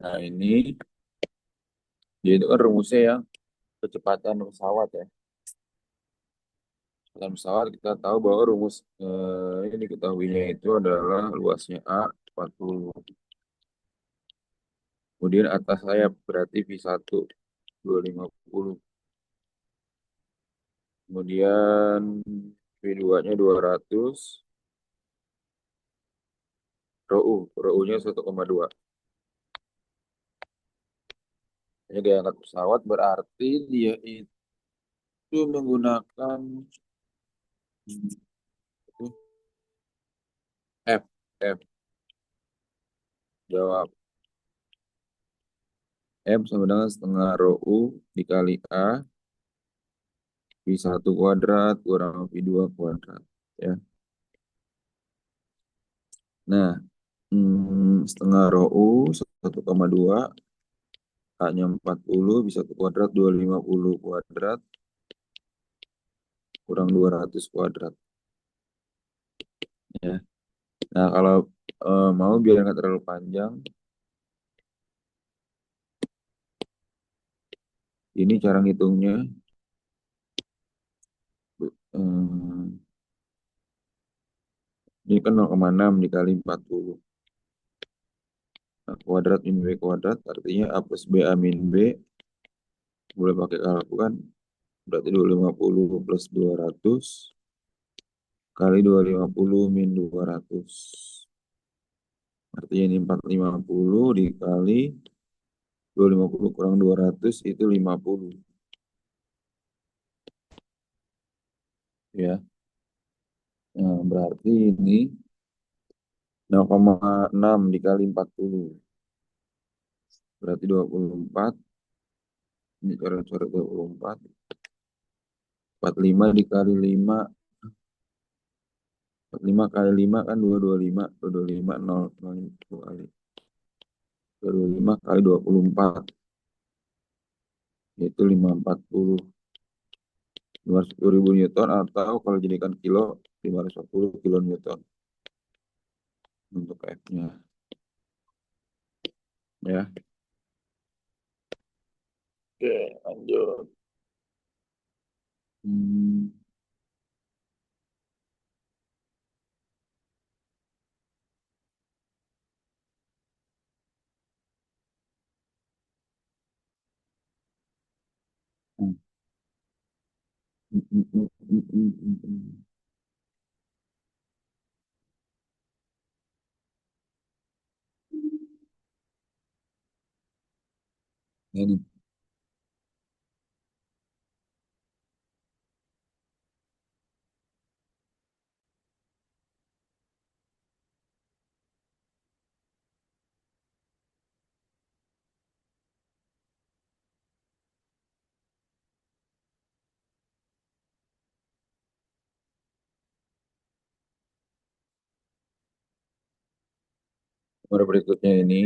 Nah, ini dia itu kan rumusnya ya kecepatan pesawat ya. Kecepatan pesawat kita tahu bahwa rumus ini diketahuinya itu adalah luasnya A 40. Kemudian atas sayap berarti V1 250. Kemudian V2-nya 200. ROU-nya 1,2. Ini gaya angkat pesawat berarti dia itu menggunakan itu F. F. Jawab. M sama dengan setengah rho U dikali A V1 kuadrat kurang V2 kuadrat. Ya. Nah, setengah rho U 1,2 A-nya 40 V1 kuadrat 250 kuadrat kurang 200 kuadrat. Ya. Nah, kalau mau biar nggak terlalu panjang, ini cara ngitungnya. Eh, ini kan 0,6 dikali 40. Nah, kuadrat min B kuadrat artinya A plus B A min B. Boleh pakai kalku kan. Berarti 250 plus 200 kali 250 min 200. Artinya ini 450 dikali 250 kurang 200 itu 50. Ya. Nah, berarti ini 0,6 dikali 40. Berarti 24. Ini coret-coret 24. 45 dikali 5. 45 kali 5 kan 225. 225 0 kali. 225 kali 24. Itu 540. 510.000 Newton atau kalau jadikan kilo 540 kilo Newton untuk F-nya ya. Oke, lanjut. Hmm, hmm, hmm. Ini nomor berikutnya ini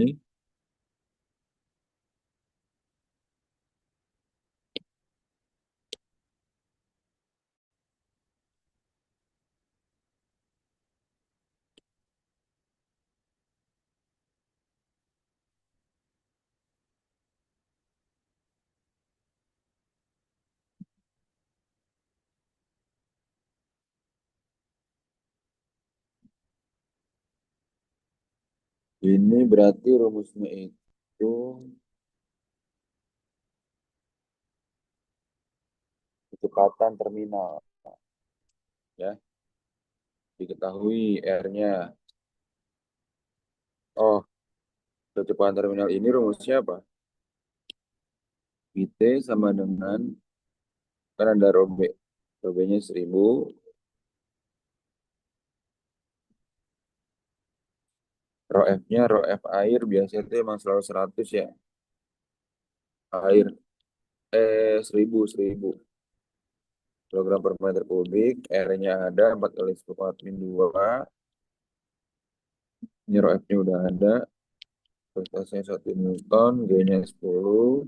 berarti rumusnya itu kecepatan terminal ya. Diketahui R-nya. Oh, kecepatan terminal ini rumusnya apa? VT sama dengan kan ada rho B. Rho B-nya 1000. Rho F-nya, rho F air biasanya itu emang selalu 100 ya. Air 1000 kilogram per meter kubik. R-nya ada 4 kali 10⁻². Ini rho F-nya udah ada. Voltasenya 1 Newton. G-nya 10.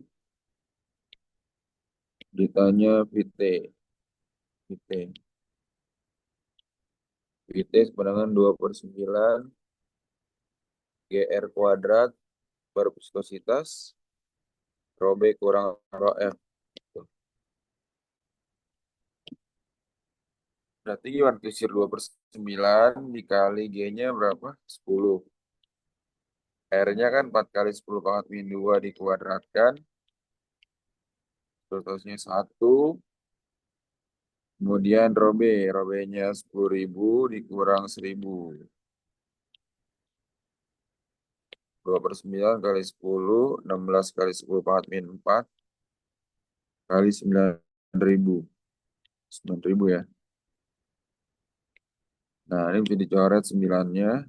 Ditanya VT. VT. VT sama dengan 2/9 GR kuadrat baru viskositas, rho B kurang rho F. Tuh. Berarti gimana? Kisir 2/9 dikali G-nya berapa? 10. R-nya kan 4 kali 10 pangkat min 2 dikuadratkan. Terusnya 1. Kemudian rho B-nya 10.000 dikurang 1.000. 2/9 kali 10, 16 kali 10 pangkat min 4 kali 9.000. 9.000 ya. Nah, ini bisa dicoret 9-nya.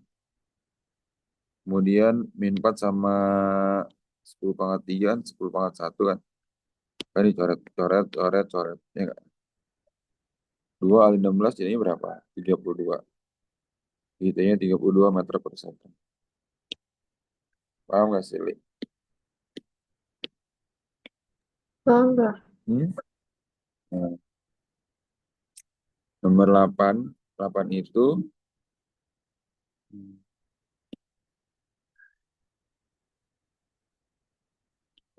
Kemudian min 4 sama 10 pangkat 3 kan, 10 pangkat 1 kan. Kan dicoret, coret, coret, coret. Ya nggak? 2 kali 16 jadinya berapa? 32. Hitanya 32 meter per second. Paham nggak sih, Li? Bangga. Hmm? Nah, nomor 8. 8 itu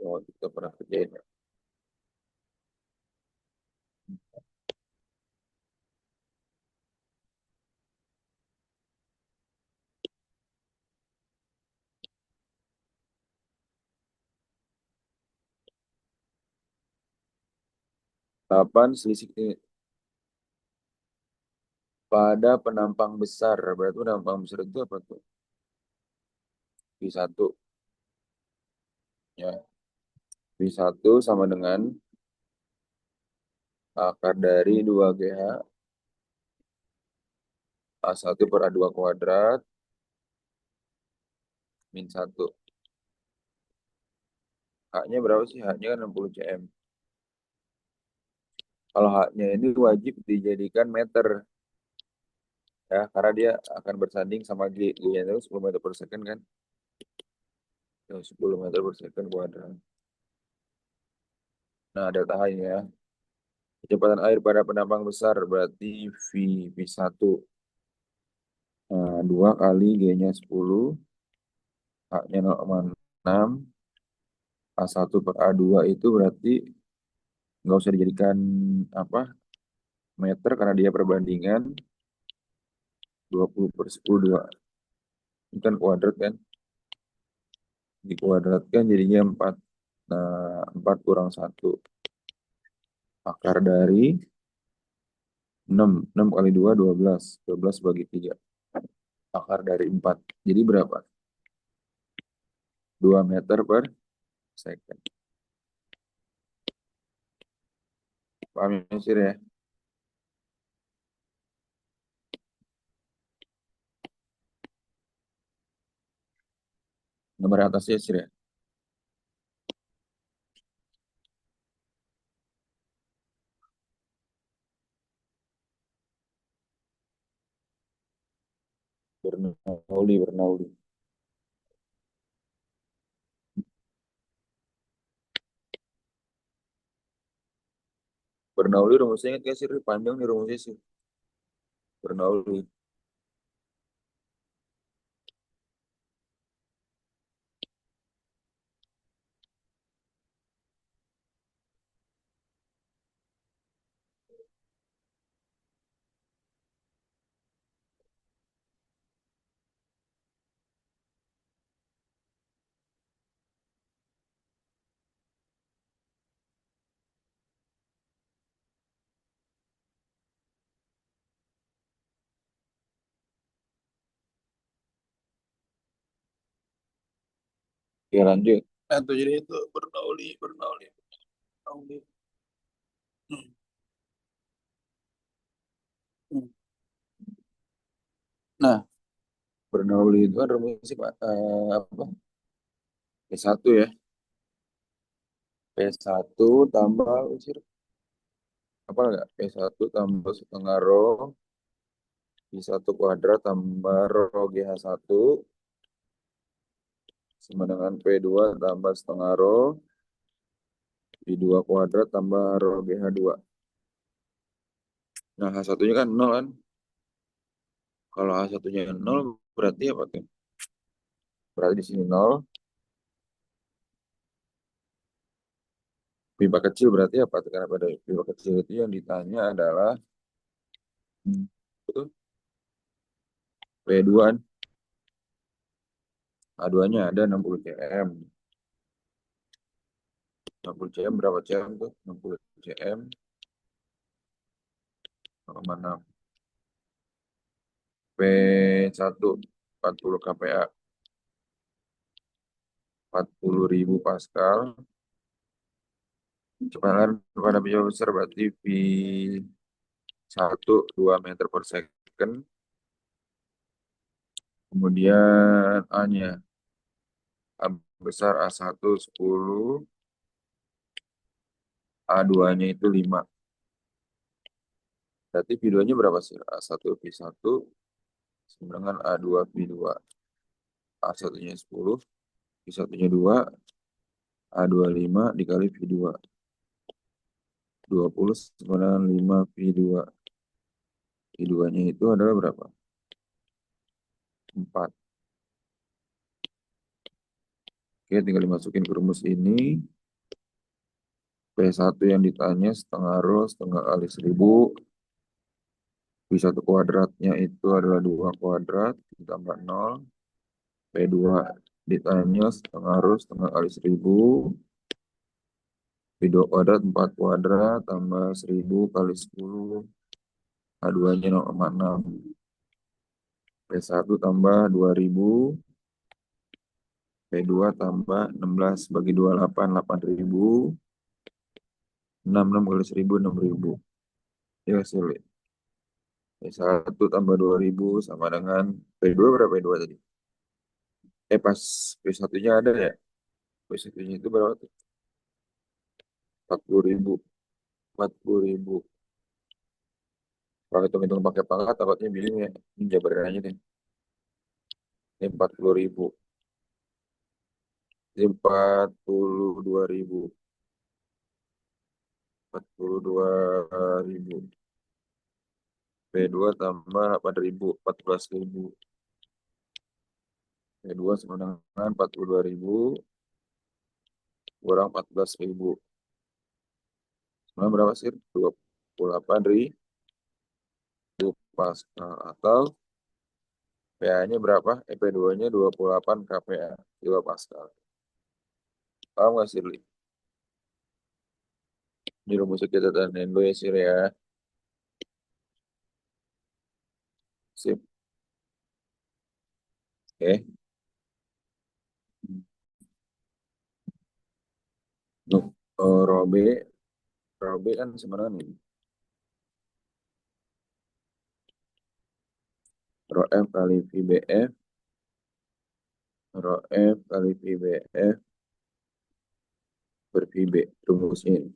oh, kita pernah kerjain ya. 8 selisih ini pada penampang besar. Berarti penampang besar itu apa tuh? V1 ya. V1 sama dengan akar dari 2GH A1 per A2 kuadrat min 1. H-nya berapa sih? H-nya kan 60 cm. Kalau H-nya ini wajib dijadikan meter ya, karena dia akan bersanding sama G. G-nya itu 10 meter per second kan. Ya, 10 meter per second kuadrat. Nah, delta H ini ya. Kecepatan air pada penampang besar berarti V1. Nah, 2 kali G-nya 10, H-nya 0,6, A1 per A2 itu berarti nggak usah dijadikan apa meter karena dia perbandingan 20/10 2. Ini kan kuadrat kan, dikuadratkan jadinya 4. Nah, 4 kurang 1. Akar dari 6. 6 kali 2, 12. 12 bagi 3. Akar dari 4. Jadi berapa? 2 meter per second. Paham ya, Sir ya? Nomor atasnya, Sir ya? Bernoulli, Bernoulli. Bernoulli rumusnya ingat gak sih? Panjang nih rumusnya sih. Bernoulli. Ya lanjut. Nah, tuh jadi itu Bernoulli, Bernoulli, Bernoulli. Hmm. Hmm. Nah, Bernoulli itu kan rumusnya Pak, apa? P1 ya. P1 tambah usir apa enggak? P1 tambah setengah rho I1 kuadrat tambah rho GH1 sama dengan P2 tambah setengah rho I2 kuadrat tambah rho GH2. Nah, H1-nya kan 0 kan? Kalau H1-nya 0 berarti apa tuh? Berarti di sini 0. Pipa kecil berarti apa? Tekanan pada pipa kecil itu yang ditanya adalah itu P2 A2-nya ada 60 cm. 60 cm berapa cm tuh? 60 cm 0,6. P1 40 kPa 40.000 Pascal. Kecepatan pada pipa besar berarti V1 2 meter per second. Kemudian A-nya A besar A1 10, A2-nya itu 5. Berarti V2-nya berapa sih? A1 V1 sama dengan A2 V2. A1-nya 10, V1-nya 2, A2 5 dikali V2. 20 sama dengan 5 V2. V2-nya itu adalah berapa? 4. Oke, tinggal dimasukin ke rumus ini. P1 yang ditanya setengah rho setengah kali 1000. V1 kuadratnya itu adalah 2 kuadrat ditambah 0. P2 ditanya setengah rho setengah kali 1000. V2 kuadrat 4 kuadrat tambah 1000 kali 10. A2-nya 0,6. P1 tambah 2000. P2 tambah 16 bagi 28, 8.000. 66 kali 1000, 6.000. Ya, sulit. P1 tambah 2000 sama dengan P2 berapa P2 tadi? Pas P1-nya ada ya? P1-nya itu berapa tuh? 40.000. 40.000. Kalau hitung-hitung pakai pangkat, takutnya bingung ya. Ini jabarin aja deh. Ini 40.000. Ini 42.000. 42.000. P2 tambah 8.000. 14.000. P2 sama dengan 42.000. Kurang 14.000. Sebenarnya berapa sih? 28.000 Pascal. Atau PA-nya berapa? P2-nya 28 kPa. Kilo Pascal. Paham nggak sih, Li? Ini rumus kita tandain dulu ya, Sir ya. Sip. Oke. Untuk rho B, rho B kan sebenarnya ini. Rho F kali VBF, rho F kali VBF per VB. Rumusnya ini.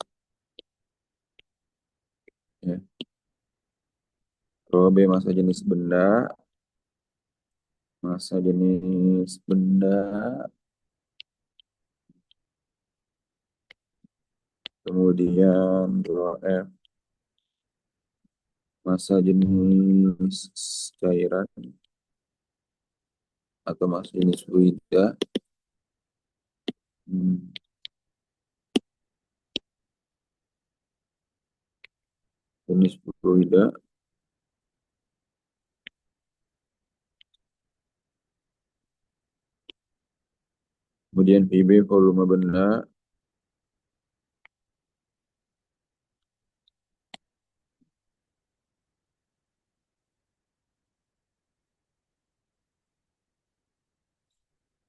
Ya. Rho B massa jenis benda, massa jenis benda, kemudian rho F massa jenis cairan atau massa jenis fluida. Hmm. Jenis fluida. Kemudian VB volume benda,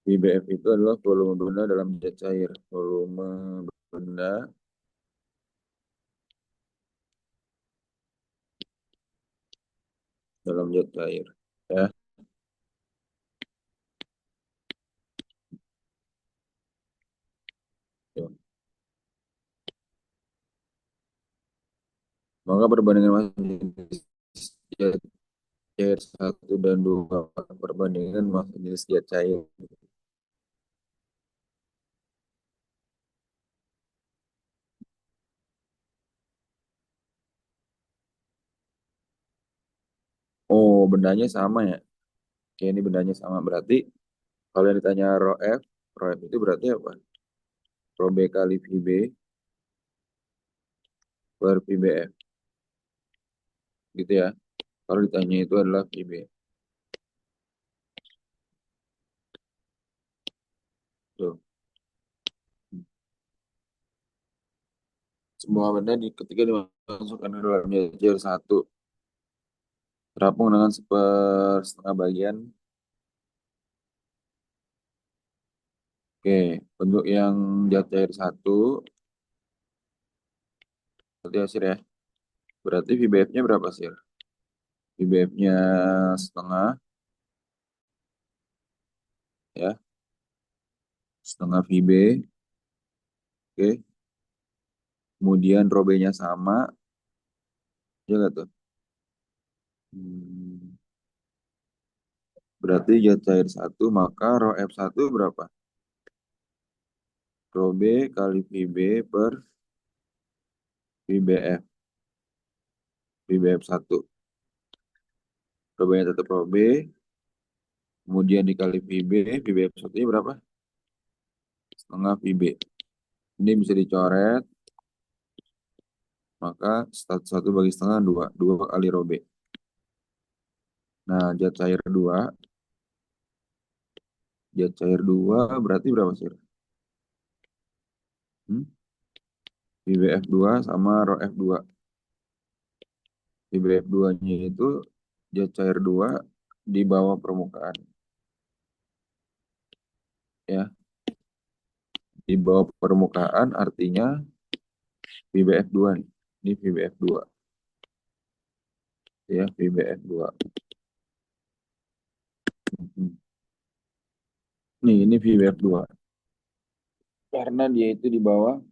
VBF itu adalah volume benda dalam zat cair. Volume benda dalam zat cair. Ya, ya. Maka perbandingan massa jenis zat cair 1 dan 2 perbandingan massa jenis zat cair. Oh, bendanya sama ya. Oke, ini bendanya sama. Berarti kalau yang ditanya rho F itu berarti apa? Rho B kali VB per VBF. Gitu ya. Kalau ditanya itu adalah VB. Tuh. Semua benda ketika dimasukkan ke dalam jajar satu terapung dengan sepersetengah bagian. Oke, bentuk yang zat cair satu, berarti hasil ya. Berarti VBF-nya berapa sih? VBF-nya setengah, ya, setengah VB. Oke, kemudian robenya sama, ya nggak tuh? Hmm, berarti zat cair satu, maka rho F1 berapa? Rho B kali VB per VBF. VBF 1. Robenya tetap Rho B, kemudian dikali VB, VBF 1-nya berapa? Setengah VB. Ini bisa dicoret, maka satu bagi setengah 2. 2 kali Rho B. Nah, zat cair 2 berarti berapa sih? Hmm? VBF 2 sama Rho F2. VBF 2-nya itu zat cair 2 di bawah permukaan. Ya, di bawah permukaan artinya VBF 2 nih. Ini VBF 2. Ya, VBF 2. Hmm. Nih, ini VBF 2. Karena dia itu di bawah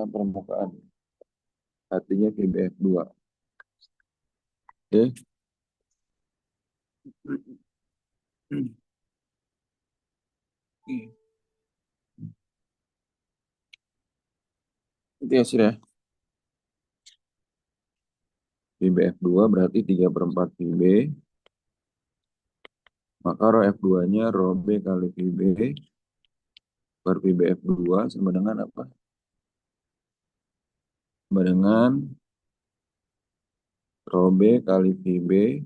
permukaan. Artinya VBF 2. Oke. Itu hasil ya. VBF 2 berarti 3/4 VB. Maka rho F2-nya rho B kali VB per VBF 2 sama dengan apa? Sama dengan rho B kali VB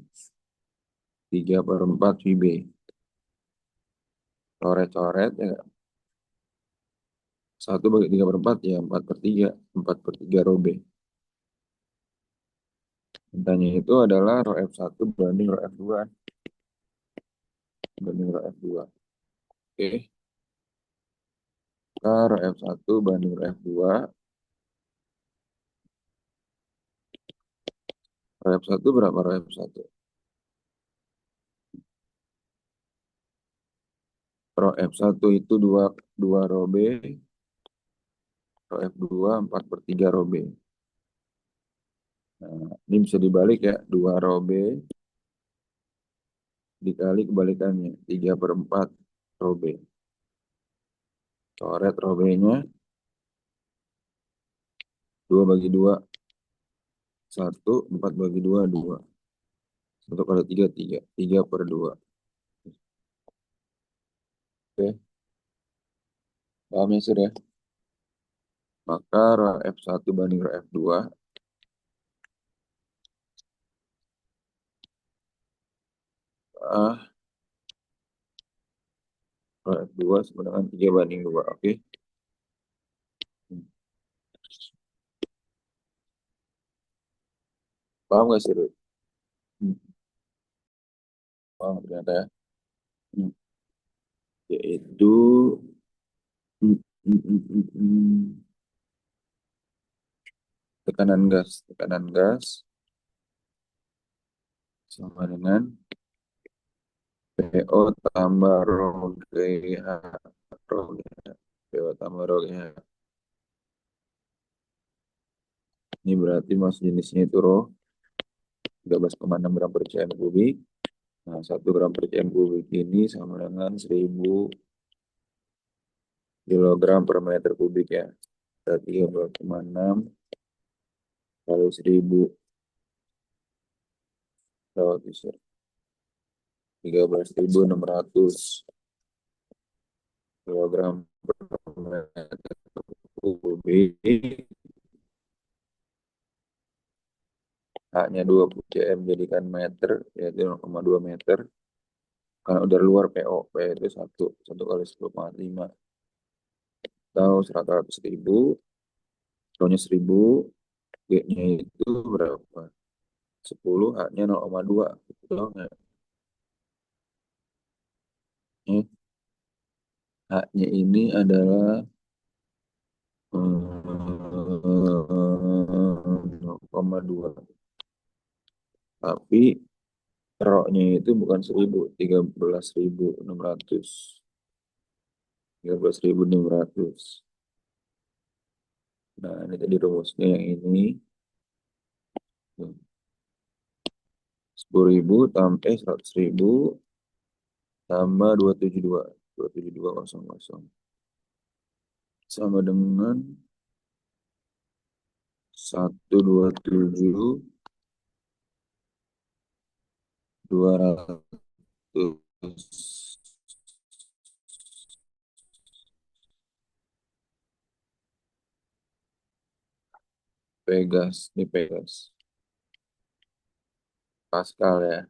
3/4 VB. Coret-coret ya nggak? 1 bagi 3/4 ya 4/3. 4/3 rho B. Mintanya itu adalah rho F1 banding rho F2. Banding rho F2. Oke. Maka rho F1 banding rho F2. Rho F1 berapa rho F1? Rho F1 itu 2 rho B. Rho F2 4/3 rho B. Nah, ini bisa dibalik ya. 2 rho B dikali kebalikannya. 3/4 rho B. Coret rho B-nya. 2 bagi 2. 1. 4 bagi 2, 2. 1 kali 3, 3. 3/2. Oke. Paham ya, Sir ya? Maka rho F1 banding rho F2. Ah, rho F2 sama dengan 3/2. Oke. Paham nggak, Sir? Hmm, paham ternyata ya. Hmm. Yaitu hmm, hmm, hmm, hmm, hmm. Tekanan gas sama dengan PO tambah rho GH. Rho GH. PO tambah rho GH. Ini berarti mas jenisnya itu rho 13,6 gram per cm kubik. Nah, 1 gram per cm kubik ini sama dengan 1000 kilogram per meter kubik ya. Berarti 13,6 kali 1000 lewat 13.600 kilogram per meter kubik. H-nya 20 cm jadikan meter, yaitu 0,2 meter. Karena udah luar PO, P itu 1 kali 10,5. Atau 100.000, Rho-nya 1000, G-nya itu berapa? 10, H-nya 0,2. Betul nggak? Eh, H-nya ini adalah 0,2. Tapi roknya itu bukan 1000, 13.600. 13.600. Nah, ini tadi rumusnya yang ini. 10.000 tambah 100.000 tambah 272. 27200. Sama dengan 127.200. Pegas, ini Pegas. Pascal ya.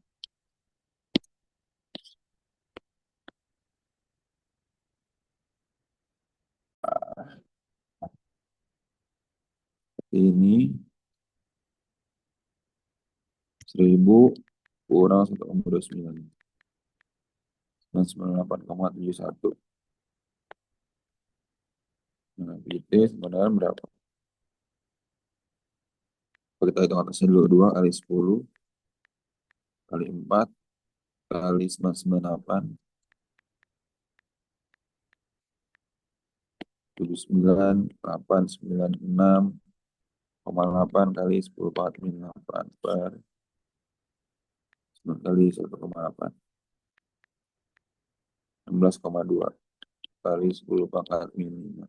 Ini 1000 kurang 1,29. 98,71. Nah, PT sebenarnya berapa? Kita hitung atasnya dulu. 2 kali 10 kali 4 kali 998 79,896,8 kali 10 pangkat 8 per 9 kali 1,8 16,2 kali 10 pangkat min 5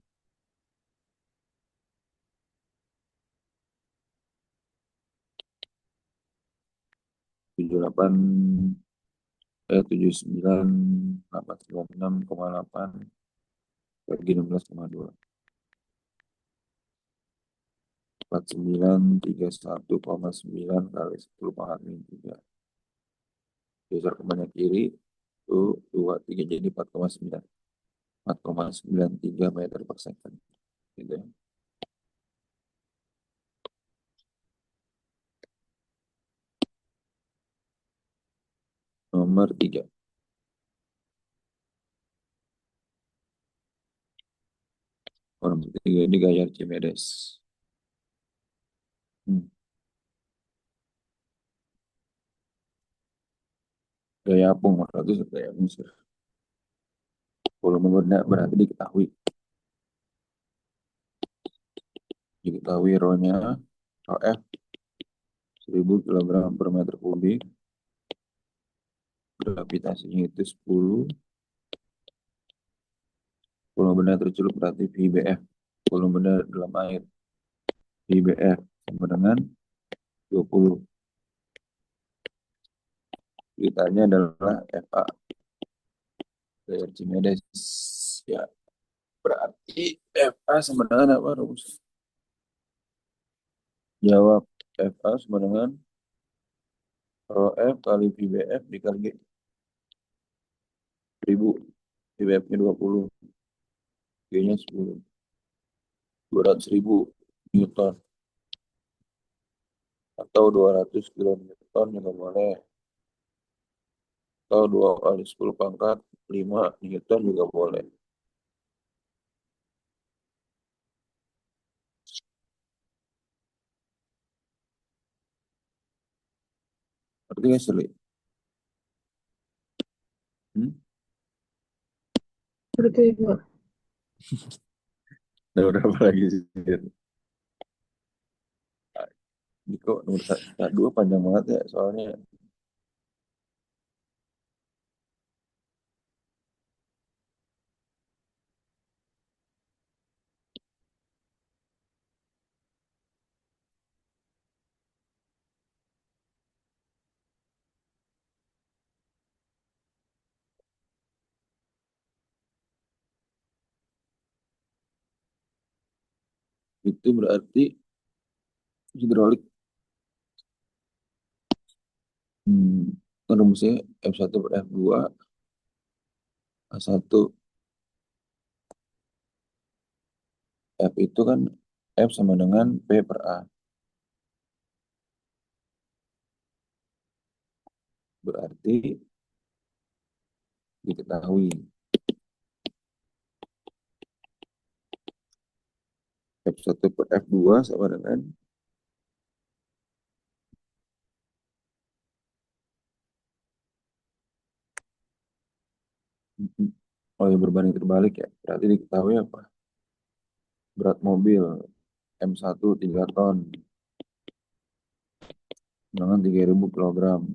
78 79,896,8 bagi 16,2 4931,9 kali 10 pangkat min 3. Geser ke banyak kiri itu 23 jadi 4,9. 4,93 meter per second. Gitu ya. Nomor 3. Nomor 3 ini gaya Archimedes. Hmm. Gaya apung itu gaya unsur. Volume benda berarti diketahui. Diketahui rho-nya, rho F 1000 kg per meter kubik. Gravitasinya itu 10. Volume benda tercelup berarti VBF. Volume benda dalam air. VBF sama dengan 20. Ceritanya adalah FA. Gaya Archimedes. Ya, berarti FA sama dengan apa, rumus? Jawab. FA sama dengan rho F kali VBF dikali G. 1000. VBF-nya 20. G-nya 10. 200.000 Newton. Atau 200 kilonewton juga boleh. Atau 2 kali 10 pangkat 5 Newton juga boleh. Berarti nggak sulit. Hmm? Berarti dua. Dan berapa lagi sih? Ini kok nomor 2 panjang banget ya soalnya. Itu berarti hidrolik Rumusnya F1 per F2 A1. F itu kan F sama dengan P per A. Berarti diketahui F1 per F2 sama dengan oh ya berbanding terbalik ya. Berarti diketahui apa? Berat mobil M1 3 ton dengan 3.000 kilogram.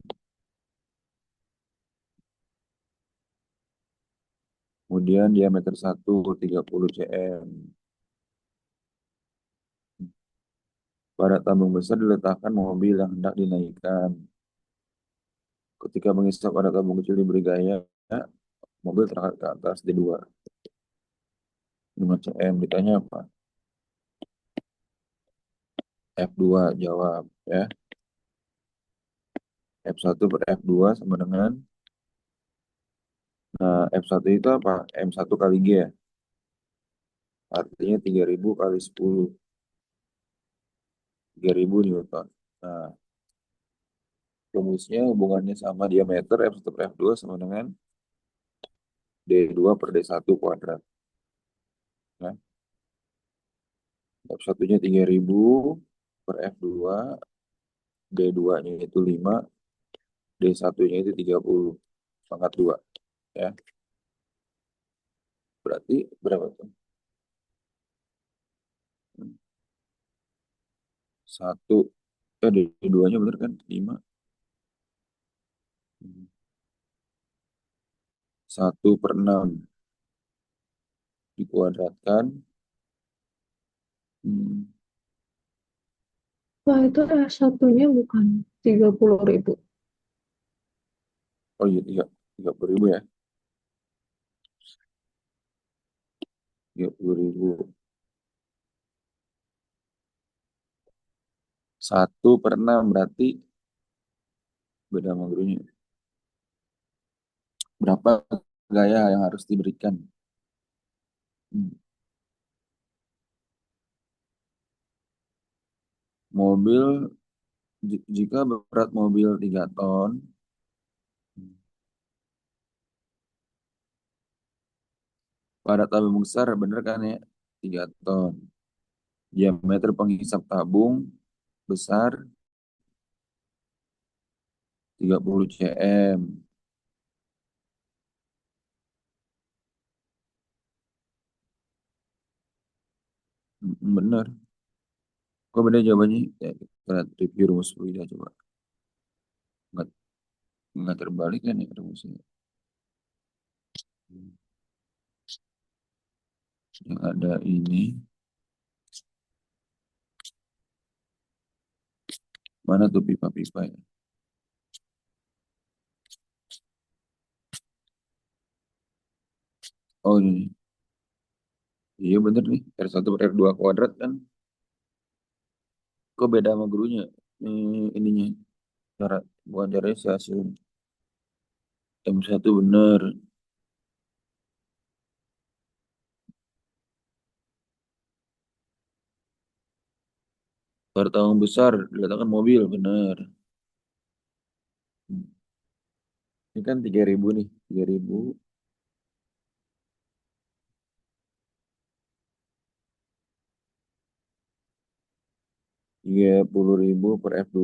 Kemudian diameter 1 30 cm. Pada tabung besar diletakkan mobil yang hendak dinaikkan. Ketika mengisap pada tabung kecil diberi gaya, mobil terangkat ke atas D2 5 cm. Ditanya apa? F2 jawab ya. F1 per F2 sama dengan nah F1 itu apa? M1 kali G ya. Artinya 3.000 kali 10. 3.000 Newton. Nah, rumusnya hubungannya sama diameter F1 per F2 sama dengan D2 per D1 kuadrat. Nah, F1-nya 3.000 per F2, D2-nya itu 5, D1-nya itu 30 pangkat 2. Ya, berarti berapa tuh? Satu, D2-nya bener kan? 5. 1/6 dikuadratkan. Hmm, Wah, itu S1-nya bukan 30.000. oh iya, 30.000 ya. 30.000. 1/6 berarti beda sama gurunya. Berapa gaya yang harus diberikan? Hmm, Mobil, jika berat mobil 3 ton, pada tabung besar, bener kan ya? 3 ton. Diameter penghisap tabung besar 30 cm. Bener. Kok beda jawabannya? Ya, kita lihat review rumus dulu ya coba. Nggak, nggak terbalik kan ya rumusnya. Yang ada ini. Mana tuh pipa-pipa ya? Oh ini. Iya bener nih. R1 per R2 kuadrat kan. Kok beda sama gurunya? Ininya. Cara, bukan caranya si hasil. M1 bener. Bertanggung besar. Diletakkan mobil. Bener. Ini kan 3.000 nih. 3.000. 30.000 per F2.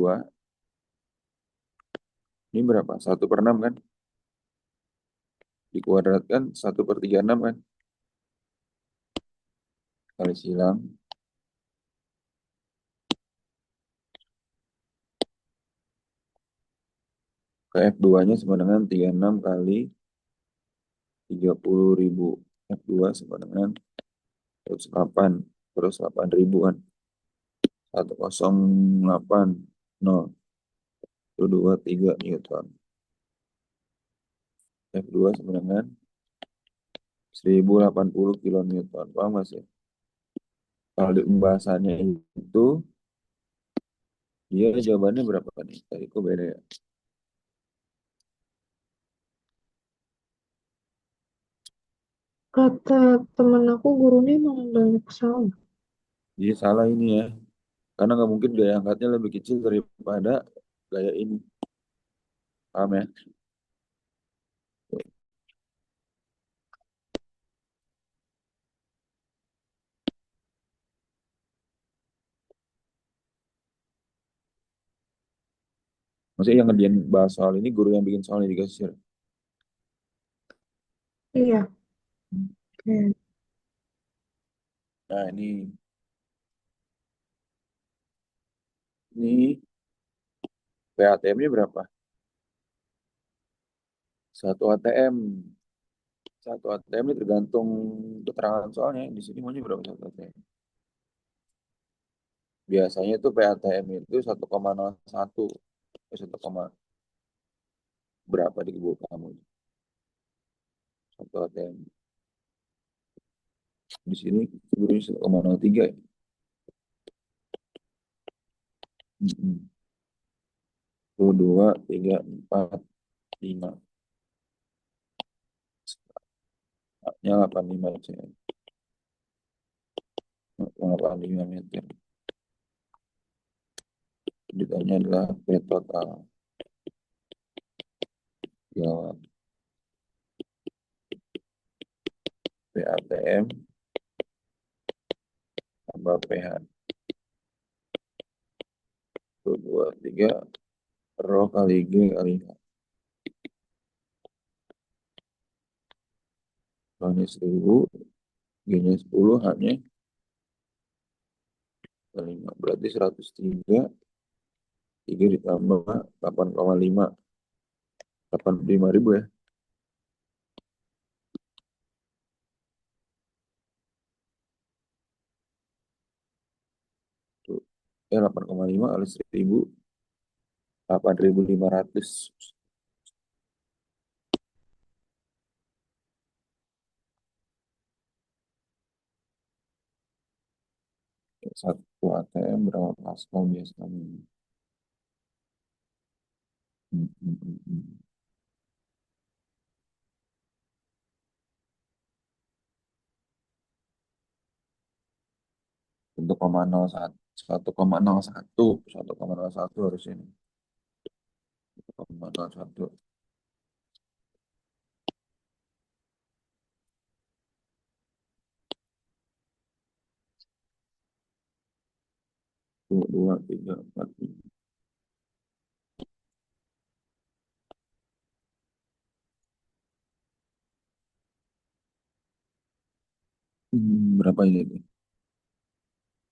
Ini berapa? 1/6 kan? Dikuadratkan 1/36 kan? Kali silang. Ke F2-nya sama dengan 36 kali 30.000. F2 sama dengan 108. Terus 8.000 kan? 1080. 123 Newton. F2 sama dengan 1080 kilonewton. Paham gak sih? Kalau di pembahasannya itu, dia jawabannya berapa nih? Tadi kok beda ya? Kata temen aku gurunya emang banyak salah. Jadi salah ini ya. Karena nggak mungkin gaya angkatnya lebih kecil daripada gaya ini. Paham ya? Maksudnya yang ngerjain bahas soal ini guru yang bikin soalnya juga sih. Iya, kayak Nah ini PATM-nya berapa? Satu ATM. Satu ATM ini tergantung keterangan soalnya. Di sini maunya berapa satu ATM? Biasanya itu PATM itu 1,01. 1, berapa di buku kamu? Satu ATM. Di sini gurunya 1,03 ya. Mm-mm. 1, 2, 3, 4, 5. Nya 85 cm. 85 meter. Ditanya adalah P total. Jawab. PATM tambah PH. 1, 2, 3. Rho kali G kali H. Rho-nya 1000. G-nya 10. H-nya 5. Berarti 103. 3 ditambah 8,5. 85.000 ya. Tuh. Ya 8,5 kali 1000. 8.500. Satu ATM berapa pascal biasanya? Hmm, hmm, hmm, hmm. 1,01. 1,01. 1,01 harus ini. 1,01. 1, 2, 3, 4, 5. Berapa ini nih?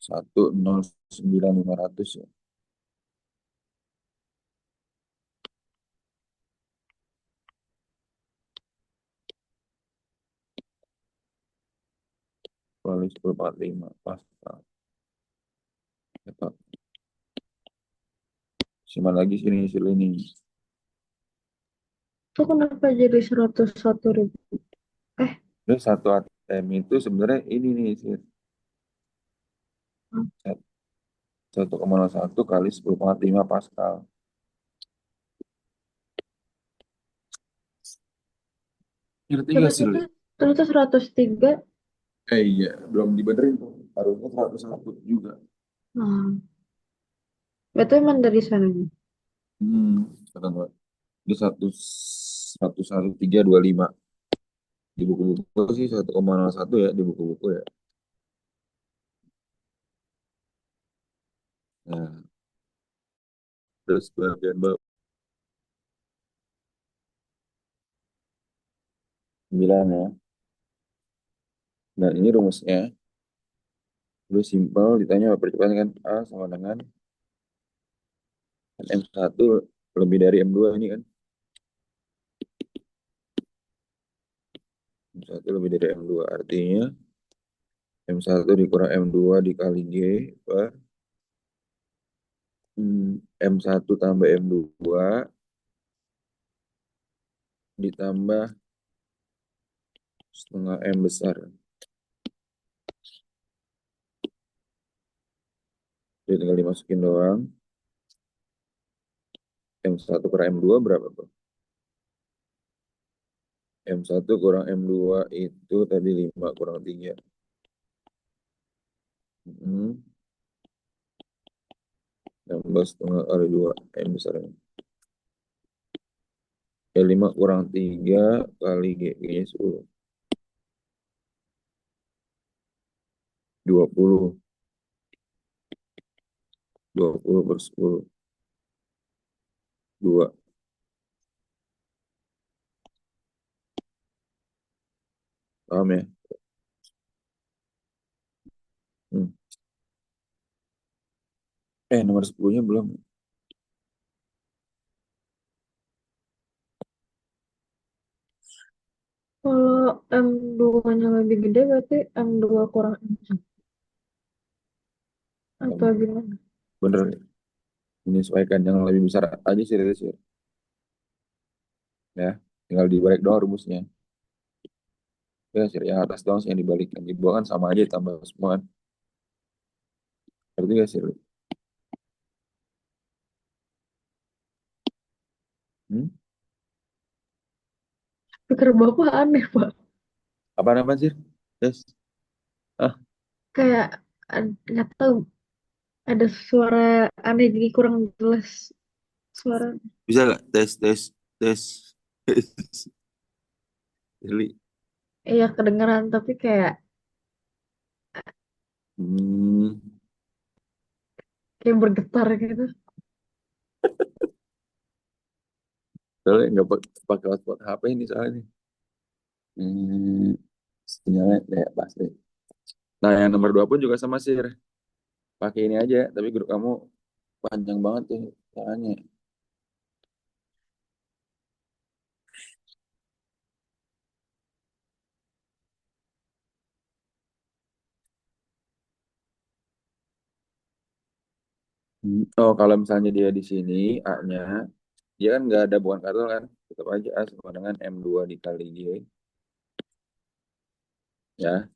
1,09.500 ya. Kali 10,45 pascal. Cepat. Siapa lagi sini hasil ini? itu kenapa jadi 101.000? Eh, Terus satu ATM itu sebenarnya ini nih sih. 1,01 kali 10,5 pascal. Ngerti gak terus sih? itu terus itu 103. Iya, belum dibenerin tuh. Harusnya 101 juga. Nah, itu emang dari sananya. Hmm, kata gua. Ini 11325 di buku-buku sih 1,01 ya di buku-buku ya. Nah, terus bagian bawah 9 ya. Nah, ini rumusnya. Lu simpel ditanya apa percepatan kan A sama dengan M1 lebih dari M2 ini kan. M1 lebih dari M2 artinya M1 dikurang M2 dikali G per M1 tambah M2 ditambah setengah M besar. Jadi tinggal dimasukin doang. M1 per M2 berapa tuh? M1 kurang M2 itu tadi 5 kurang 3. 16 setengah kali 2. M besarnya. 5 kurang 3 kali G. G-nya 10. 20. 20 per 10. 2. Paham ya? Hmm. Nomor 10-nya belum. Kalau M2-nya lebih gede berarti M2 kurang M1. Apa gimana? Bener. Menyesuaikan yang lebih besar aja sih, Rilis, ya. Ya, tinggal dibalik doang rumusnya. Ya, sih, yang atas doang sih yang dibalik. Yang di bawah kan sama aja tambah semua kan. Ngerti gak sih, Rilis? Hmm? Pikir Bapak aneh, Pak. Apa namanya sih? Yes. Ah, Kayak nggak tahu ada suara aneh jadi kurang jelas suara. bisa gak? Tes, tes, tes. Tes. Jadi, Iya kedengeran tapi hmm, kayak bergetar gitu. soalnya nggak pakai hotspot HP ini soalnya nih. Hmm, sinyalnya kayak pas deh. Nah, yang nomor 2 pun juga sama sih. Pakai ini aja, tapi grup kamu panjang banget tuh caranya. Oh, kalau misalnya dia di sini, A-nya, dia kan nggak ada bukan kartel kan, tetap aja A sama dengan M2 dikali G, ya.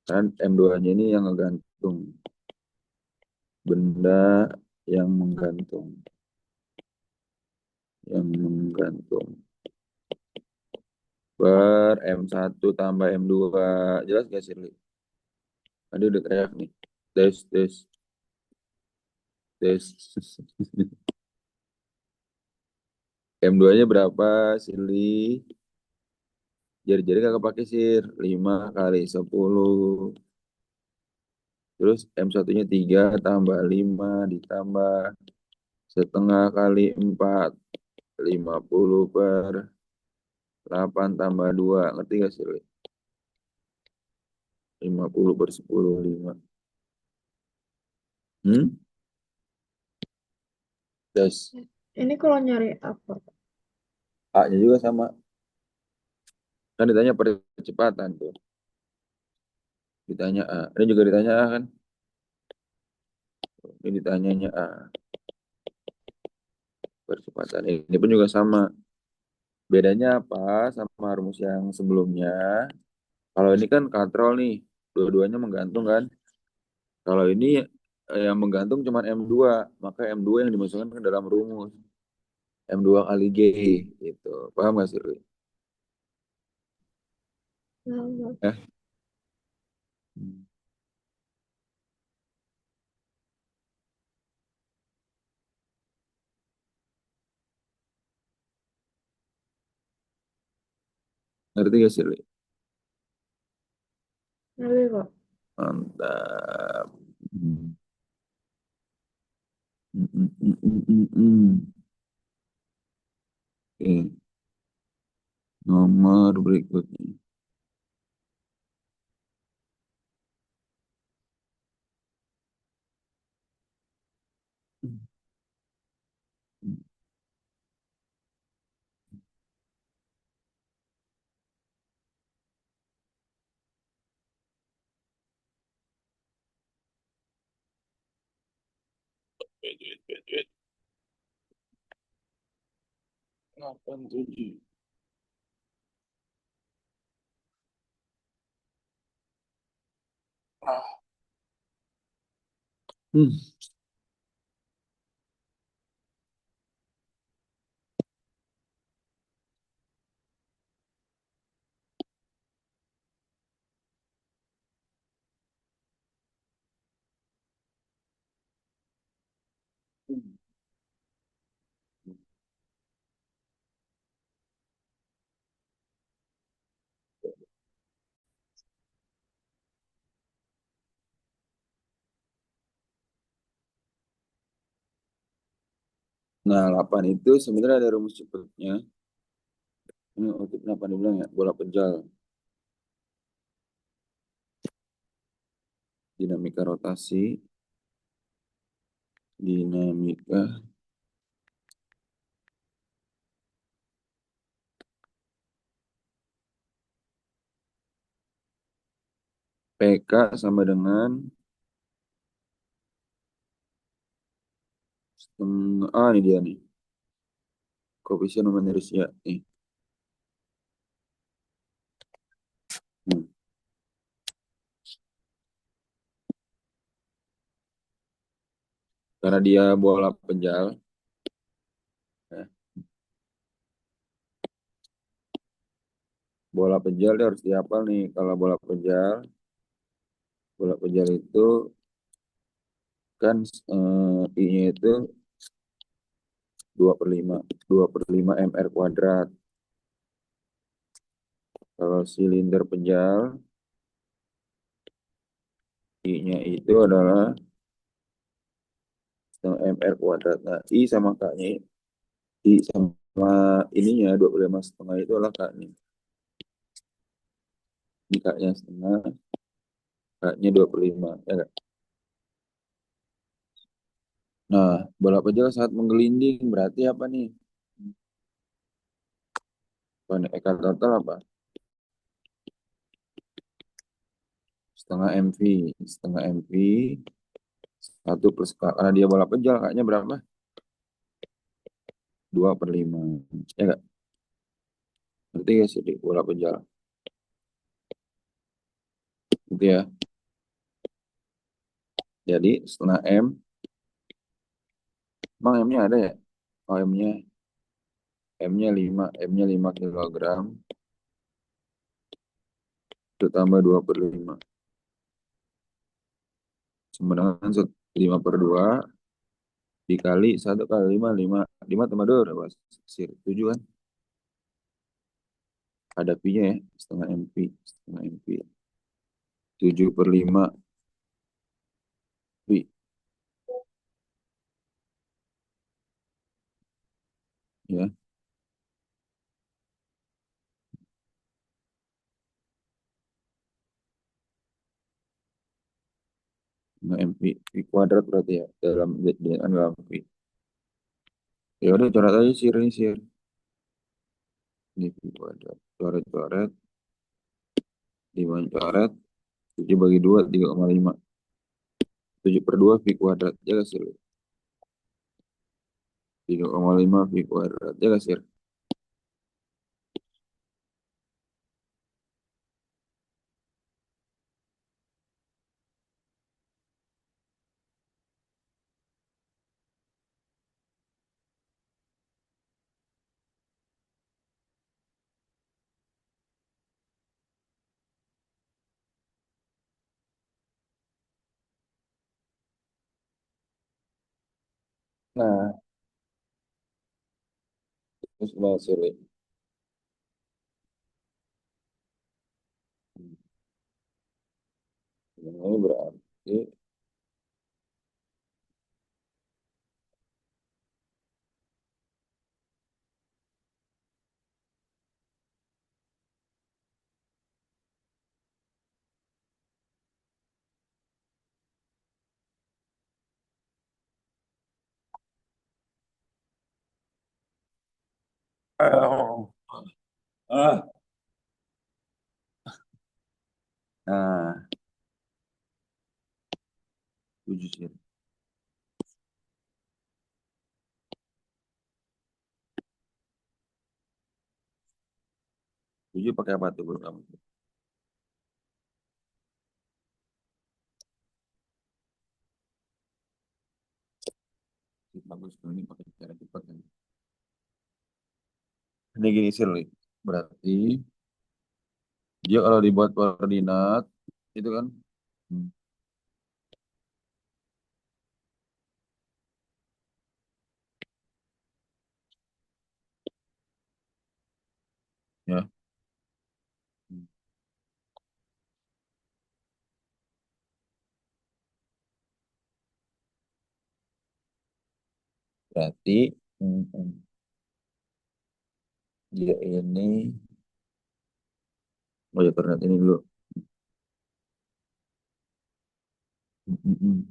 Kan M2-nya ini yang ngegantung, benda yang menggantung, yang menggantung. M1 tambah M2, jelas gak sih, Li? Tadi udah teriak nih. Tes, tes, tes. M2-nya berapa, Sili? Jari-jari kagak pakai sir. 5 kali 10. Terus M1-nya 3 tambah 5 ditambah setengah kali 4. 50 per 8 tambah 2. Ngerti gak sih, Li? 50 per 10, 5. Hmm? Tes. Ini kalau nyari apa? A-nya juga sama. Kan ditanya percepatan tuh. Ditanya A. Ini juga ditanya A kan? Ini ditanyanya A. Percepatan. Ini pun juga sama. Bedanya apa sama rumus yang sebelumnya? Kalau ini kan katrol nih. Dua-duanya menggantung kan? Kalau ini yang menggantung cuma M2, maka M2 yang dimasukkan ke dalam rumus. M2 kali G gitu. Paham gak sih, Rui? Nah, Eh, hmm, ngerti gak sih, Rui? nyari Pak. Mantap. Hmm, hmm, hmm, hmm, hmm, hmm, hmm. Oke, nomor berikutnya. Wait, wait, wait, wait. 87. Ah. Hmm. Nah, 8 itu sebenarnya ada rumus cepatnya. Ini untuk kenapa dibilang ya, bola pejal, dinamika rotasi, dinamika PK sama dengan setengah, ini dia nih, koefisien numerisnya nih. Hmm. Karena dia bola pejal, ya, bola pejal dia harus dihafal nih. Kalau bola pejal itu kan I-nya itu 2/5 mr kuadrat. Kalau silinder pejal, I-nya itu adalah setengah mr kuadrat. Nah, I sama K-nya, I sama ininya 25,5 itu adalah K-nya. Di K-nya setengah, K-nya 25. Ya nggak? Nah, bola pejal saat menggelinding berarti apa nih? Apa nih? Eka total apa? Setengah MV. Setengah MV, 1 plus K. Karena dia bola pejal, K-nya berapa? 2/5. Ya nggak? Berarti ya sih, bola pejal. Gitu ya. Jadi setengah M, emang M-nya ada ya? Oh, M-nya 5, M-nya 5 kilogram, itu tambah 2/5. Sama dengan 5/2 dikali 1 kali 5, 5 tambah 2 berapa? 7 kan? Ada pi-nya ya, setengah MP. 7/5 pi, ya, setengah MP, pi kuadrat berarti ya, dalam pi. Ya udah, coret aja sih, ini sih. Ini pi kuadrat. Coret-coret, 5 coret, 7/2, 3,5. 7/2 pi kuadrat, ya gak sih? 3,5 pi kuadrat, ya gak sih? Nah, terus bahas ini. Ini berarti oh. Ah. Nah, 7 sih. 7 pakai apa tuh bro kamu? Bagus tuh, ini pakai cara cepat kan. Ini gini sih, Li. Berarti dia kalau dibuat koordinat itu kan, hmm, ya, hmm, berarti Hmm. Dia ini, oh ya koordinat ini dulu. Hmm.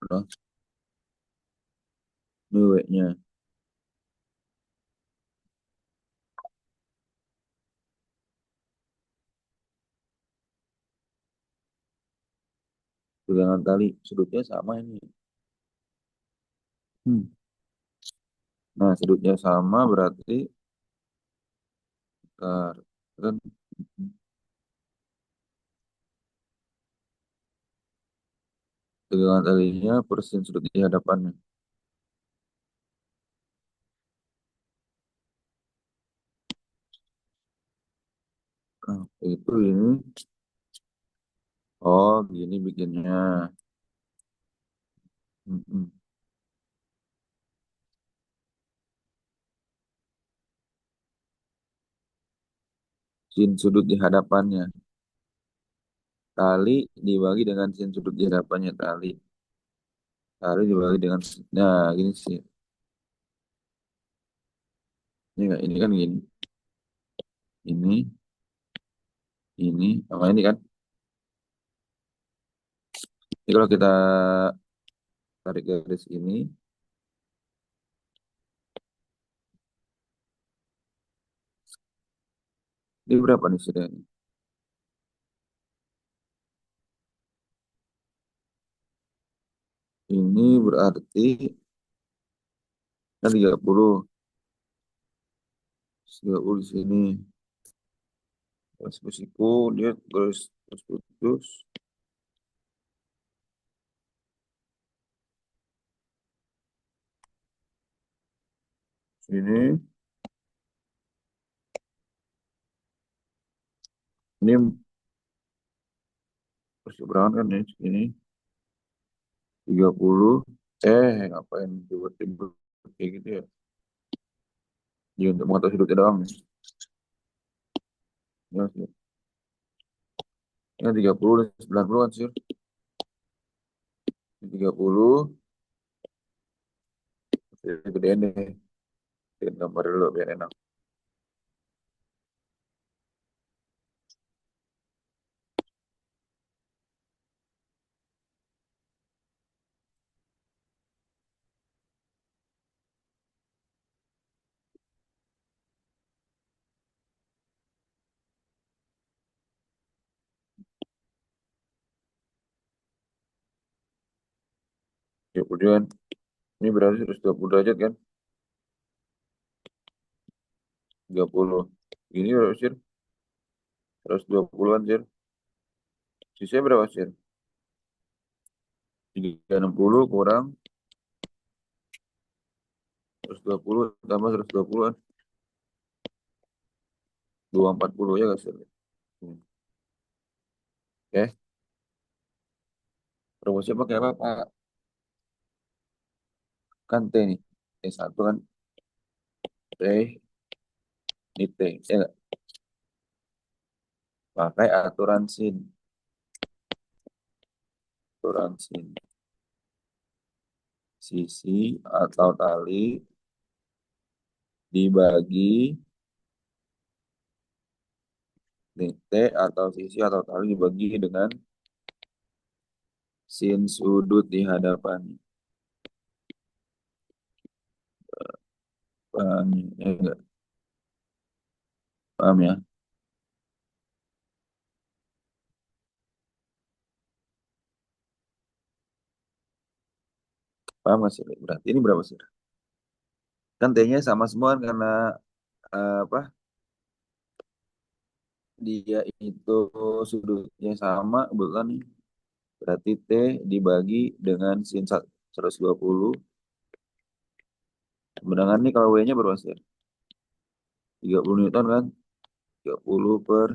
Nah, ini W-nya. Pegangan tali, sudutnya sama ini. Hmm. Nah, sudutnya sama berarti bentar. Kan pegangan talinya persen sudut di hadapannya. Nah, itu ini. Oh, gini bikinnya. Mm-mm. Sin sudut di hadapannya. Tali dibagi dengan sin sudut di hadapannya tali. Tali dibagi dengan, nah gini sih. Ini enggak, ini kan gini. Ini, sama ini kan. Jadi kalau kita tarik garis ini berapa nih sudah? Ini berarti kan 30. 30 di sini. Terus kusiku dia terus putus. Sini. Ini perseberangan kan ya. Sini 30. Ngapain tiba-tiba kayak gitu ya? Ya untuk mengatur sudutnya doang. Ya, sih. Ini 30 dan 90 kan sih. Ini 30. Jadi gedean deh. Bikin gambar dulu biar enak. Ya kemudian ini berarti 120 derajat kan? 30. Ini berapa sih? 120-an sih. Sisanya berapa sih? 360 kurang 120 tambah 120 kan? 240 ya gak sih? Oke. Rumusnya pakai apa, Pak? Kan T nih. T1 kan T, ini T. Ya nggak? Pakai aturan sin. Aturan sin. Sisi atau tali dibagi T atau sisi atau tali dibagi dengan sin sudut di hadapan. Paham ya? Enggak? Paham ya? Paham nggak sih? Berarti ini berapa sih? Kan T-nya sama semua kan karena apa? Dia itu sudutnya sama, bukan nih. Berarti T dibagi dengan sin 120. Sedangkan nih kalau W-nya berapa sih? 30 Newton kan? 30 per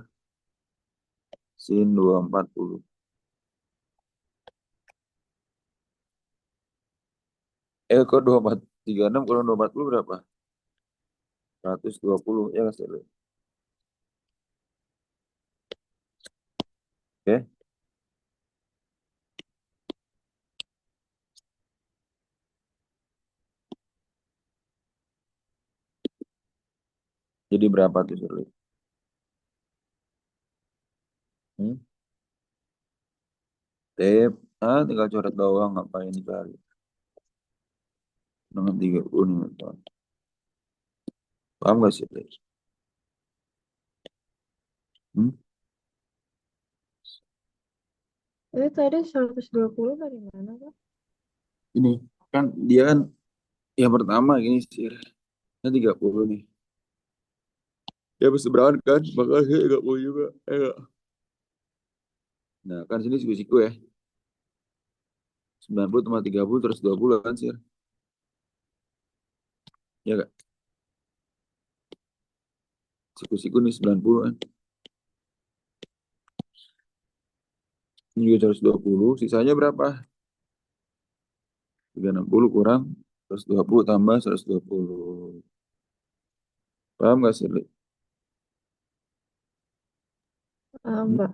sin 240. Kok 236 kalau 240 berapa? 120 ya nggak sih? Oke. Jadi berapa tuh Shirley? Hmm? Tip, tinggal coret doang, ngapain dicari? Dengan 30 nih. Paham gak sih? Hmm? Tadi 120 dari mana, Pak? Ini kan dia kan yang pertama gini sih. Ini 30 nih. Ya berseberangan kan, makanya 30 juga. Enggak. Nah, kan sini siku-siku ya. 90 tambah 30 terus 20 kan sih. Ya gak? Siku-siku nih 90 kan. Ini juga 120. Sisanya berapa? 360 kurang 120 tambah 120. Paham gak sih? Li? Hmm? Mbak.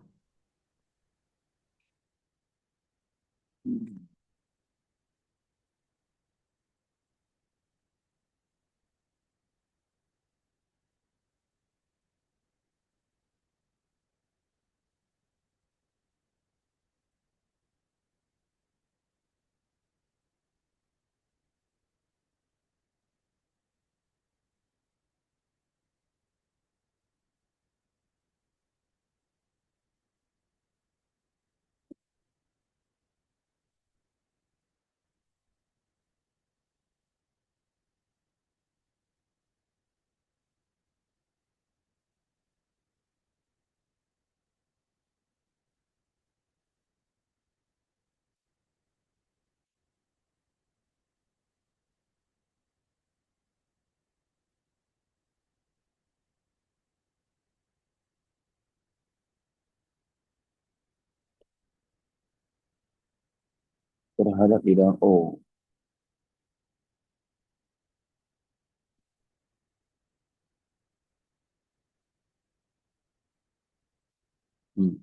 Terhadap bidang O. Hmm.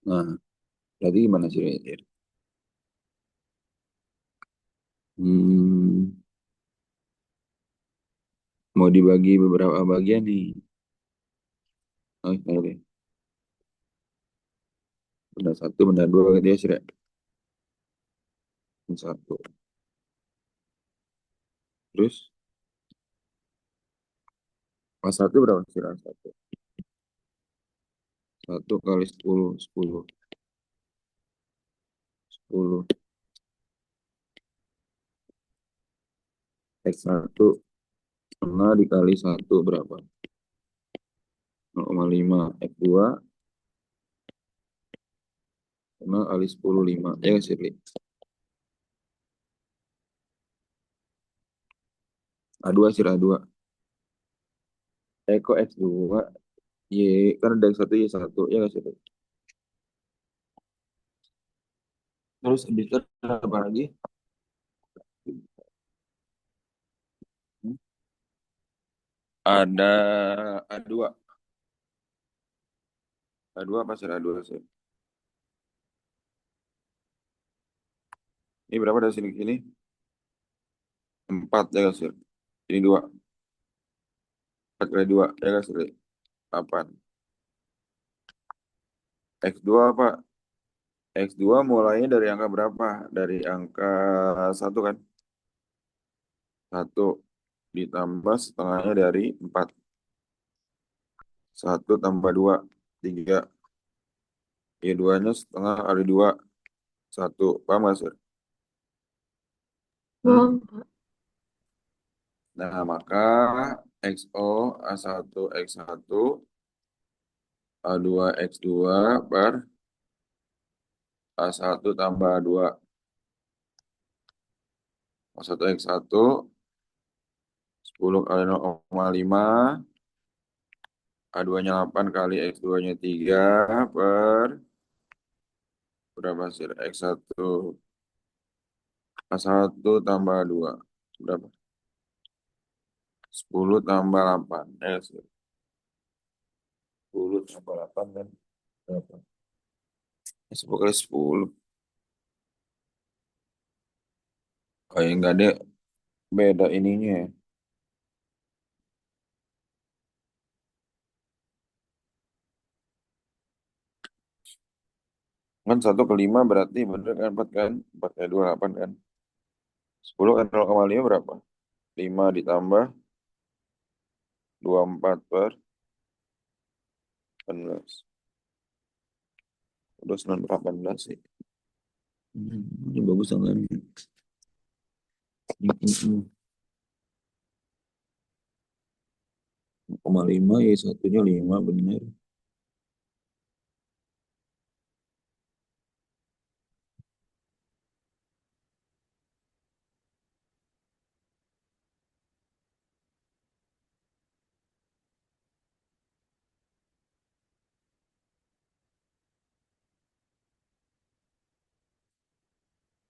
Nah, berarti gimana sih? Li? Hmm, mau dibagi beberapa bagian nih. Oke, oke. Benda satu, benda dua gitu ya sih. Li? Benda satu. Terus, pas satu berapa sih? Li? Satu. Satu kali 10, 10. 10. X1 setengah dikali satu berapa? 0,5. X2 setengah kali 10, 5. Ya nggak sih, Li? A2 sih, A2. Kok X2? Y, kan ada X1, Y1. Ya nggak sih, Li? Terus habis itu ada apa lagi? Hmm? Ada A2. A2 apa sih? A2 sih. Ini berapa dari sini ke sini? 4 ya nggak sih? Ini 2. 4 kali 2 ya nggak sih? 8. X2 apa? X2 mulainya dari angka berapa? Dari angka 1 kan? 1 ditambah setengahnya dari 4. 1 tambah 2, 3. Ya, 2-nya setengah kali 2, 1. Paham nggak sih? Hmm? Bang, Pak. Nah, maka XO A1 X1 A2 X2 per A1 tambah A2. A1 X1 10 kali 0,5. A2-nya 8 kali X2-nya 3 per berapa sih? X1 A1 tambah 2. Berapa? 10 tambah 8. 10 tambah 8 kan berapa? 10 kali 10. Kayak nggak ada beda ininya ya. Kan 1 ke 5 berarti bener kan 4 kan? 4 kali 2 8 kan? 10 kan 0,5 berapa? 5 ditambah 24 per 18. Udah 18 sih. Ini bagus tangan. 0,5 ya satunya 5 bener.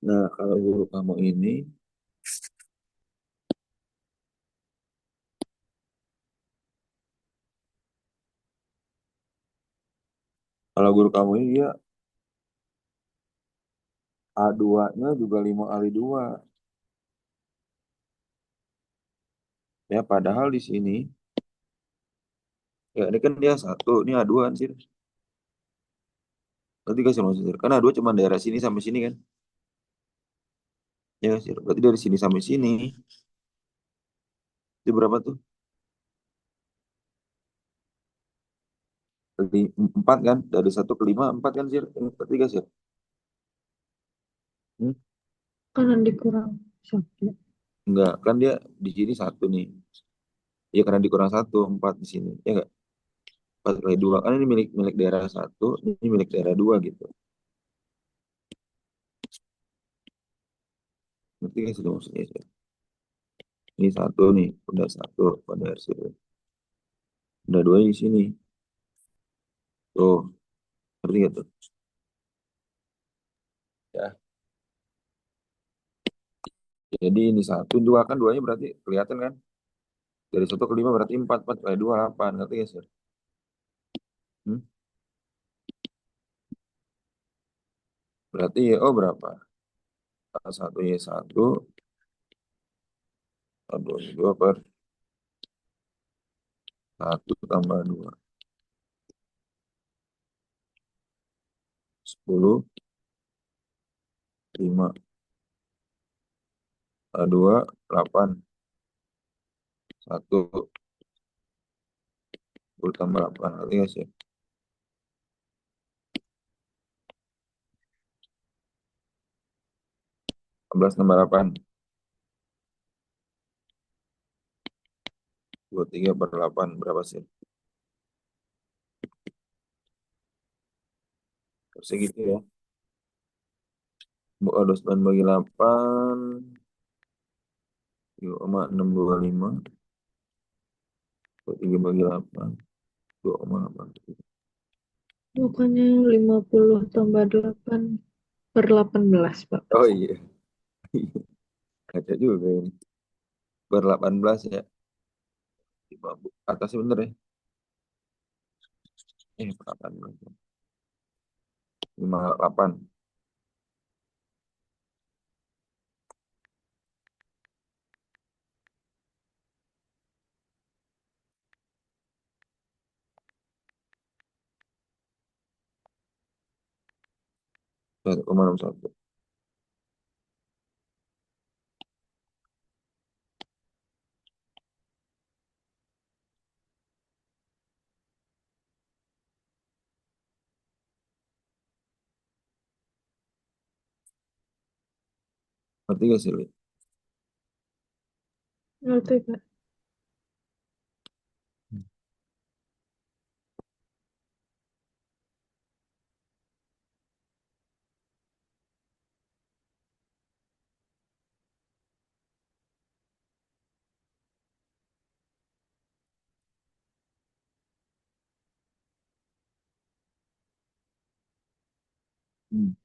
Nah, kalau guru kamu ini, kalau guru kamu ini dia A2-nya juga 5 kali 2. Ya, padahal di sini, ya ini kan dia satu, ini A2 kan sih. Nanti kasih maksudnya. Karena A2 cuma daerah sini sampai sini kan. Ya, sih. Berarti dari sini sampai sini, itu berapa tuh? Dari 4 kan? Dari 1 ke 5, 4 kan sih? Berarti gak sih? Hmm? Kanan dikurang satu. Enggak, kan dia di sini satu nih. Ya karena dikurang satu, 4 di sini. Ya enggak? 4 kali 2. Kan ini milik milik daerah satu, ini milik daerah 2 gitu. Ngerti gak sih maksudnya? Sih? Ini satu nih, udah satu pada hasil. Udah dua di sini. Tuh, ngerti gak tuh? Ya. Jadi ini satu, dua kan duanya berarti kelihatan kan? Dari 1 ke 5 berarti 4, 4 kali 2 8. Ngerti gak sih? Hmm? Berarti ya, oh berapa? Satu ya satu, dua, dua per satu tambah dua. 10, 5, dua, 8, satu, 10 tambah 8. Ngerti gak sih? 11 tambah 8. 23 per 8. Berapa sih? Harusnya gitu ya. 29 bagi 8. 3,625. 23 bagi 8. 2,8. Bukannya 50 tambah 8 per 18, Pak. Oh iya. Kaca juga ini. Per 18 ya. Atasnya bener ya. Per 18. 58. Satu koma enam satu. Ngerti gak sih, Li? Ngerti, Pak. Hmm.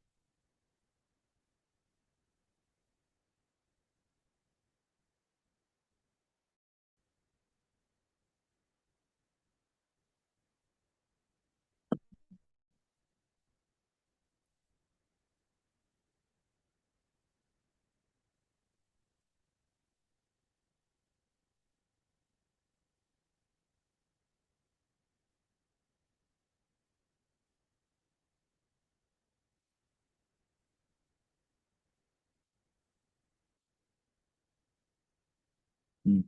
Hmm.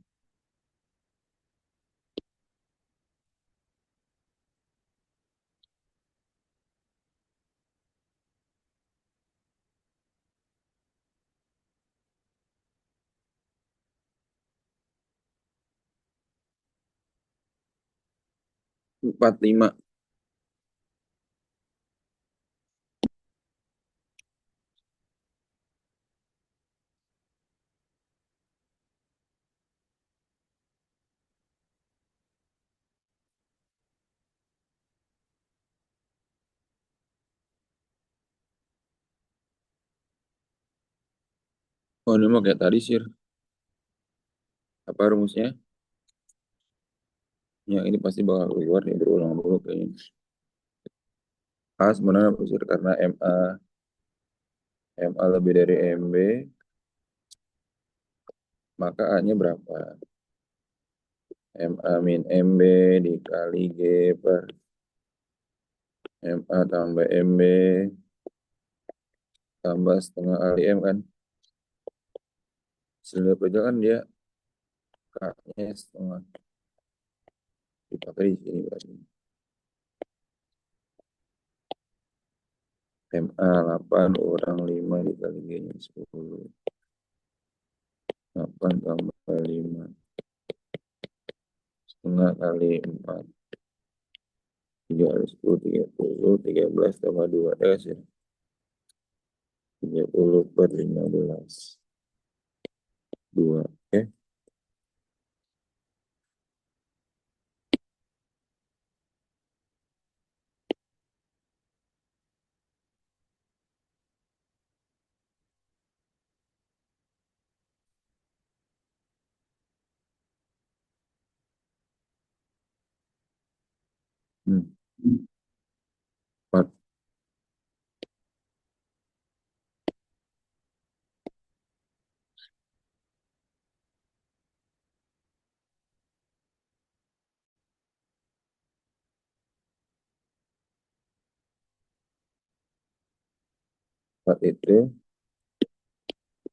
Empat lima. Oh ini mau kayak tadi sih. Apa rumusnya? Ya ini pasti bakal keluar nih berulang dulu kayaknya. A sebenarnya apa sih? Karena MA lebih dari MB, maka A-nya berapa? MA min MB dikali G per MA tambah MB tambah setengah kali M kan. Hasilnya per kan dia K-nya setengah. Dipakai di sini berarti. MA 8 orang 5 dikali G-nya 10. 8 tambah 5. Setengah kali 4. 3 kali 10, 30. 13 tambah 2 ya. 30 per 15. 2. Oke. Hmm. 4. 4 itu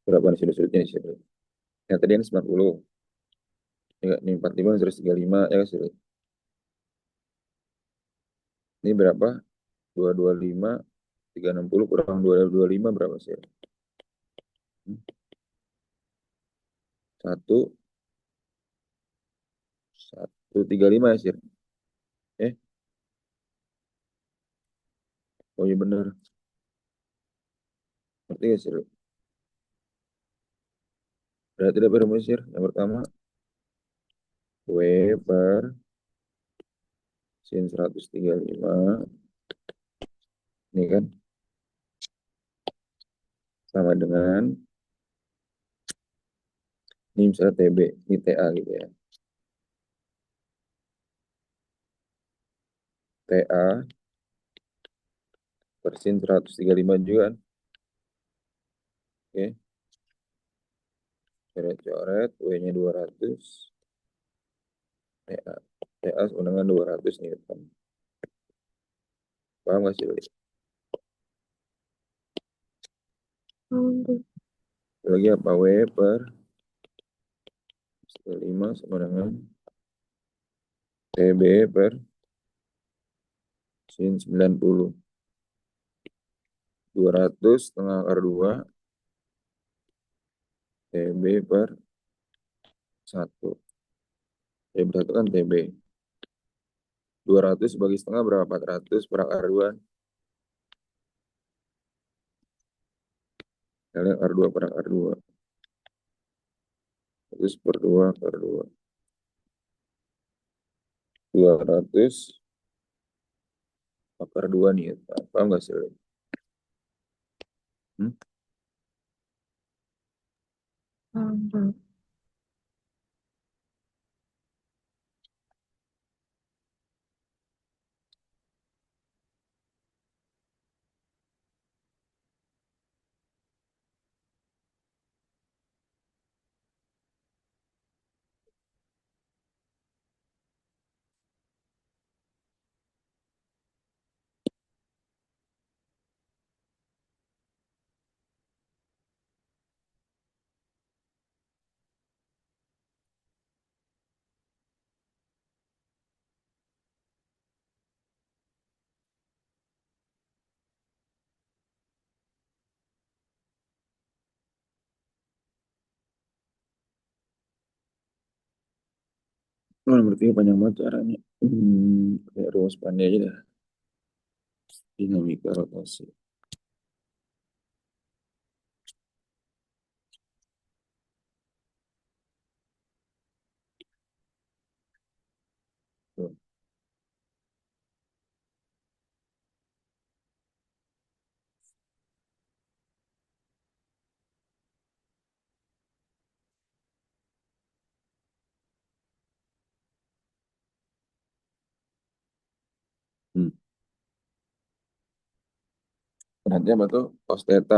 berapa nih sudut-sudutnya nih? Yang tadi yang 90. Ya, ini 45 terus 35 ya kan sudah. Ini berapa? 225 360 kurang 225 berapa sih? Hmm, 1 135 ya sih. Eh, oh iya benar. Ngerti gak sih? Berarti ada rumus sih. Yang pertama W per sin 135 ini kan sama dengan ini misalnya TB, ini TA gitu ya. TA per sin 135 juga kan. Oke, coret-coret W-nya 200. TA TA sama dengan 200 Newton. Paham gak sih? Untuk Lagi apa? W per 5 sama dengan TB per sin 90. 200 setengah akar 2 TB per 1. TB per 1 kan TB. 200 bagi setengah berapa? 400 per akar 2. Kali akar 2 per akar 2. 100 per 2 per 2. 200 akar 2 nih. Paham nggak sih? Hmm? untuk Oh, berarti panjang banget caranya. Kayak rumus pandai aja dah. Dinamika rotasi. Tuh. Hmm. Nanti apa tuh? Cos theta.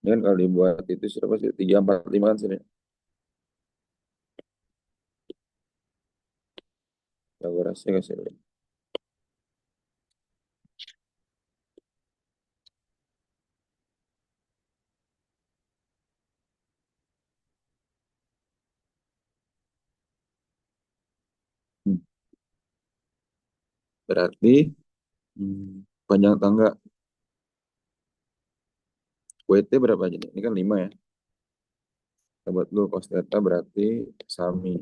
Ini kan kalau dibuat itu siapa sih? 345 kan sih. Tahu rasanya kasih lihat. Hmm. Berarti panjang tangga WT berapa aja nih? Ini kan 5 ya. Kita buat dulu cos theta berarti sami.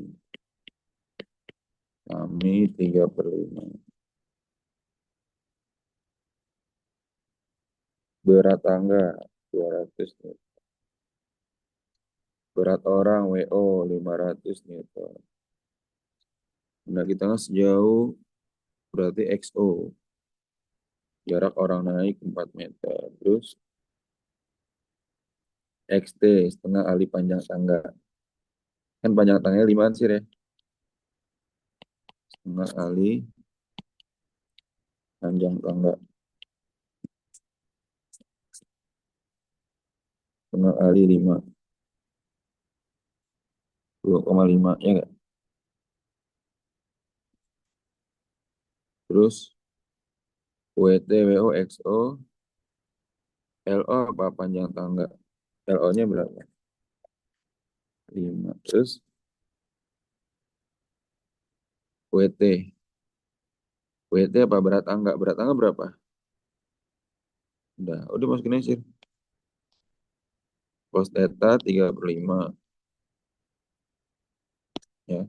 Sami 3/5. Berat tangga 200 nih. Berat orang WO 500 Newton. Nah, kita kan sejauh berarti XO. Jarak orang naik 4 meter. Terus XT setengah kali panjang tangga. Kan panjang tangganya 5 sih ya. Setengah kali panjang tangga. Setengah kali 5. 2,5 ya nggak? Terus WT, WO, XO, LO apa panjang tangga? LO-nya berapa? 5. Terus WT. WT apa berat tangga? Berat tangga berapa? Udah masukin aja sih. Cos theta 3/5. Ya,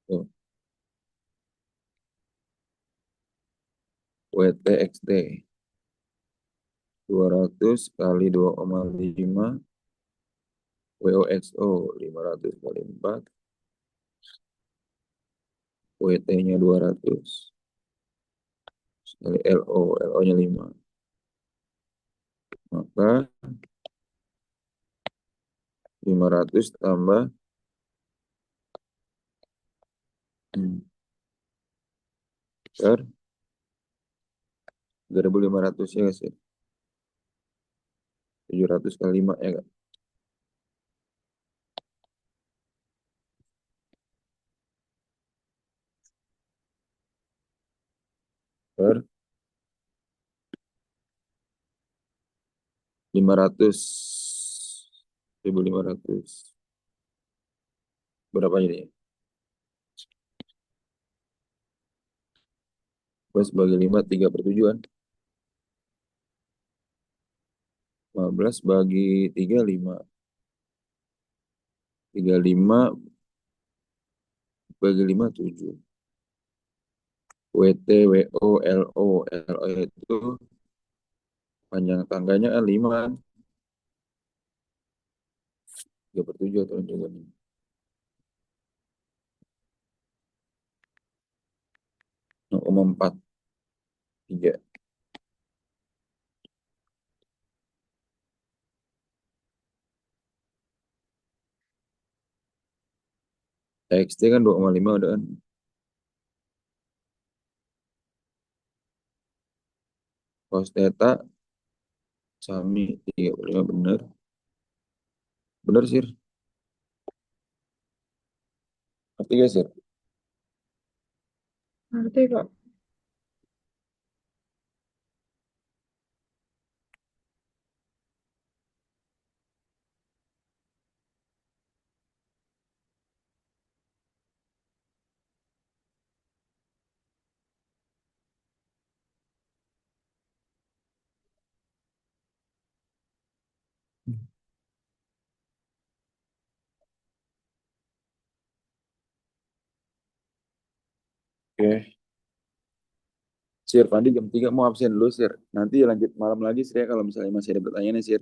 tuh. WT XT 200 kali 2,5 WOXO 500 kali 4 WT-nya 200 kali LO-nya 5 maka 500 tambah per 3.500 ya guys ya 700 kali 5 ya kan per 500 1.500 berapa ini plus bagi 5 3/7 kan 15 bagi 3 5 35 bagi 5 7 WT WO LO LO itu panjang tangganya kan 5 kan 3/7 atau juga nih 0,43 XT kan 2,5 udah kan cos theta sami 35 bener bener sih ngerti guys ya Ngerti kok. Oke. Sir, Fandi jam 3 mau absen dulu, Sir. Nanti lanjut malam lagi, Sir, ya, kalau misalnya masih ada pertanyaan, Sir.